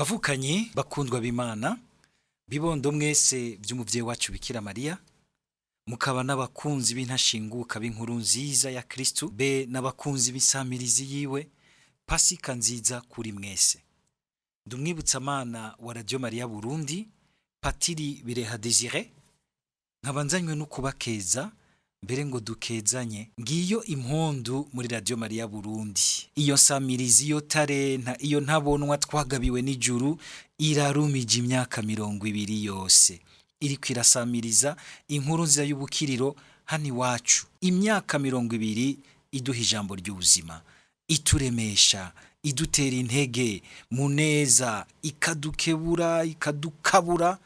Bavukanye bakundwa b'Imana, bibondo mwese vy'umuvyeyi wacu Bikira Mariya, mukaba n'abakunzi b'intashinguka b'inkuru nziza ya Kristu, be n'abakunzi b'isamirizi yiwe, Pasika nziza kuri mwese. Ndumwibutsamana wa Radio Mariya Burundi, Patiri Bireha Desire, nkaba nzanywe no kubakeza, mbere ngo dukezanye. Ngiyo impundu muri Radio Mariya Burundi. Iyo samirizi, iyo tarenta, iyo ntabonwa twagabiwe n'ijuru, irarumije imyaka 20 yose. Iriko irasamiriza inkuru nziza y'ubukiriro hano iwacu. Imyaka 20 iduha ijambo ry'ubuzima, ituremesha, idutera intege, muneza, ikadukebura, ikadukabura.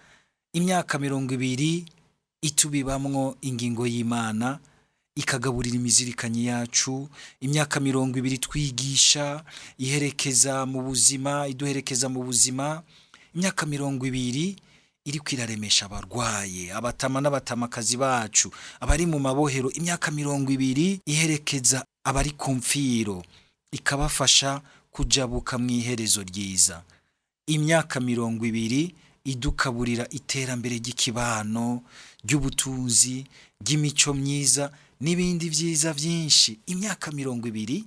Imyaka 20 itubibamwo ingingo y'Imana, ikagaburira imizirikanyi yacu. Imyaka 20 twigisha, iherekeza mu buzima, iduherekeza mu buzima. Imyaka 20 iriko iraremesha abarwaye, abatama n'abatamakazi bacu, abari mu mabohero. Imyaka 20 iherekeza abari ku mfiro, ikabafasha kujabuka mu iherezo ryiza. Imyaka 20 idukaburira iterambere ry'ikibano, ry'ubutunzi, ry'imico myiza n'ibindi vyiza vyinshi. Imyaka 20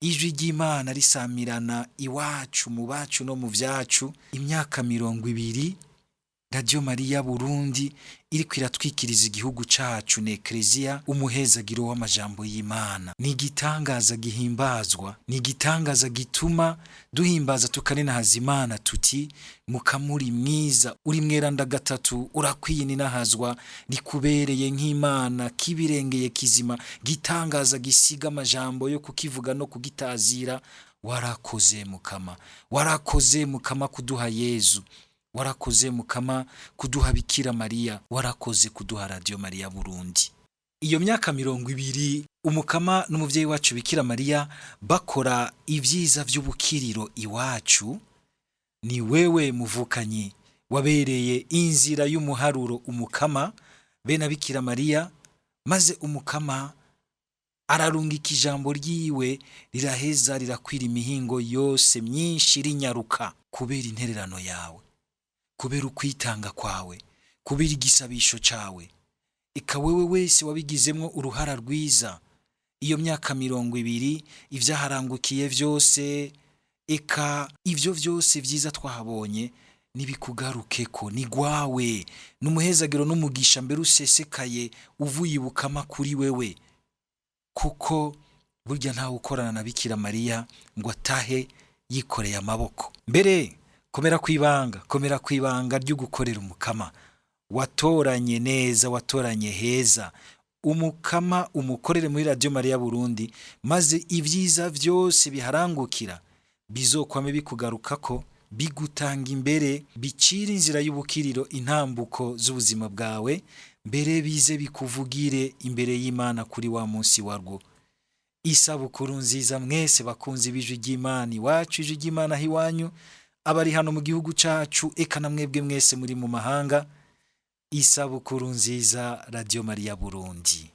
ijwi ry'Imana risamirana iwacu, mu bacu no mu vyacu. Imyaka 20 Radio Mariya Burundi iriko iratwikiriza igihugu cacu n'Eklezia umuhezagiro w'amajambo y'Imana. Ni igitangaza gihimbazwa, ni igitangaza gituma duhimbaza tukanenahaza Imana tuti: mukamuri mwiza, uri mweranda gatatu, urakwiye ninahazwa, rikubereye nk'Imana, kibirengeye kizima, gitangaza gisiga amajambo yo kukivuga no kugitazira. Warakoze Mukama, warakoze Mukama kuduha Yezu, warakoze Mukama kuduha Bikira Mariya, warakoze kuduha Radio Mariya Burundi. Iyo myaka 20 umukama n'umuvyeyi wacu Bikira Mariya bakora ivyiza vy'ubukiriro iwacu, ni wewe muvukanyi wabereye inzira y'umuharuro umukama bena Bikira Mariya, maze umukama ararungika ijambo ryiwe riraheza rirakwira imihingo yose myinshi rinyaruka, kubera intererano yawe, kubera ukwitanga kwawe, kubera igisabisho cawe. Eka wewe wese wabigizemwo uruhara rwiza. Iyo myaka 20 ivyaharangukiye vyose, eka ivyo vyose vyiza twahabonye nibikugarukeko, ni gwawe n'umuhezagiro n'umugisha mbere usesekaye uvuye ibukama kuri wewe, kuko burya ntawe ukorana na Bikira Mariya ngo atahe yikoreye amaboko. Mbere komera kwibanga ryo gukorera umukama, watoranye neza, watoranye heza. Umukama umukorere muri Radio Mariya Burundi, maze ivyiza vyose biharangukira bizokwame bikugarukako, bigutanga imbere, bicira inzira y'ubukiriro intambuko z'ubuzima bwawe, mbere bize bikuvugire imbere y'Imana kuri wa munsi warwo. Isabukuru nziza mwese bakunzi b'ijwi ry'Imana iwacu, ijwi ry'Imana hiwanyu, abari hano mu gihugu cacu, eka na mwebwe mwese muri mu mahanga. Isabukuru nziza Radio Mariya Burundi.